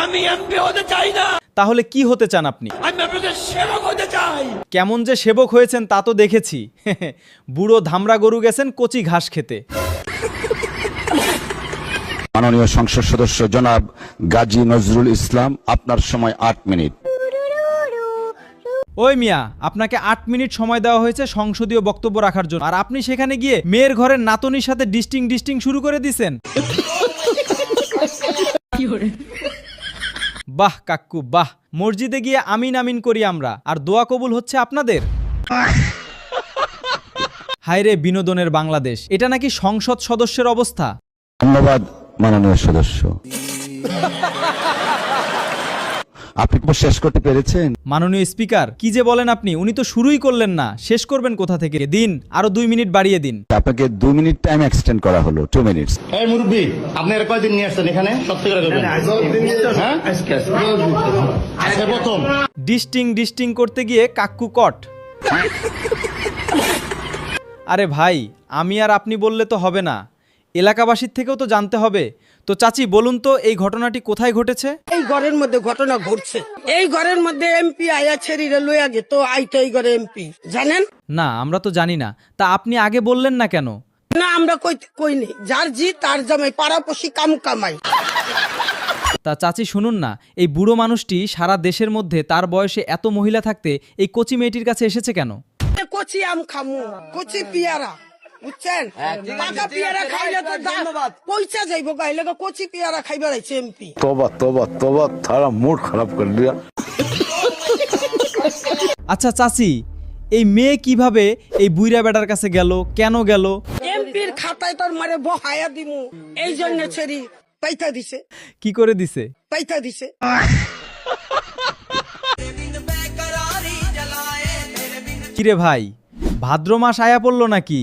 আমি এমপি হতে চাই না। তাহলে কি হতে চান আপনি? আমি আপনাদের সেবক হতে চাই। কেমন যে সেবক হয়েছেন তা তো দেখেছি। বুড়ো ধামরা গরু গেছেন কচি ঘাস খেতে। মাননীয় সংসদ সদস্য জনাব গাজী নজরুল ইসলাম, আপনার সময় 8 মিনিট। ওই মিয়া, আপনাকে 8 মিনিট সময় দেওয়া হয়েছে সংসদীয় বক্তব্য রাখার জন্য, আর আপনি সেখানে গিয়ে মেয়ের ঘরের নাতনির সাথে ডিস্টিং শুরু করে দিছেন। বাহ কাক্কু বাহ, মসজিদে গিয়ে আমিন আমিন করি আমরা, আর দোয়া কবুল হচ্ছে আপনাদের। হায়রে বিনোদনের বাংলাদেশ, এটা নাকি সংসদ সদস্যের অবস্থা। ধন্যবাদ মাননীয় সদস্য। আপনি কি শেষ করতে পেরেছেন? মাননীয় স্পিকার, কি যে বলেন আপনি, উনি তো শুরুই করলেন না, শেষ করবেন কোথা থেকে? দিন আরো 2 মিনিট বাড়িয়ে দিন। আপনাকে 2 মিনিট টাইম এক্সটেন্ড করা হলো, 2 মিনিটস। এই মুরব্বী, আপনি আর কয়দিন নিয়ে আসছেন এখানে? সত্যি করে বলবেন। হ্যাঁ? আজকে প্রথম। ডিস্টিং করতে গিয়ে কাক্কু কট। আরে ভাই, আমি আর আপনি বললে তো হবে না, এলাকাবাসীর থেকেও তো জানতে হবে। তো চাচি বলুন তো, এই ঘটনাটি কোথায় ঘটেছে? এই ঘরের মধ্যে ঘটনা ঘটছে। এই ঘরের মধ্যে এমপি আয়া ছেড়িরে লইয়া গেত, আইতো এই ঘরে এমপি, জানেন না, আমরা তো জানি না। তা আপনি আগে বললেন না কেন? না? আমরা কই নেই, যার জি তার জামাই, পাড়াপড়শি কামাই। তা চাচি শুনুন না, এই বুড়ো মানুষটি সারা দেশের মধ্যে তার বয়সে এত মহিলা থাকতে এই কচি মেয়েটির কাছে এসেছে কেন? কচি আম খামু, কচি পিয়ারা, বুঝছেন? পাকা পিয়ারা খাইলে তো পয়সা যাইবো, গাইলে কচি পিয়ারা খাইবার আইছে এমপি। তোবা তারা মুড খারাপ করে দিয়া। আচ্ছা চাচি, এই মেয়ে কিভাবে এই বুইরা বেটার কাছে গেল, কেন গেল? এমপির খাতায় তোর মারে বহায়া দিমু, এই জন্য ছেড়ি পাইতা দিছে। কি করে দিছে? পাইতা দিছে। কিরে ভাই, ভাদ্র মাস আয়া পড়লো নাকি?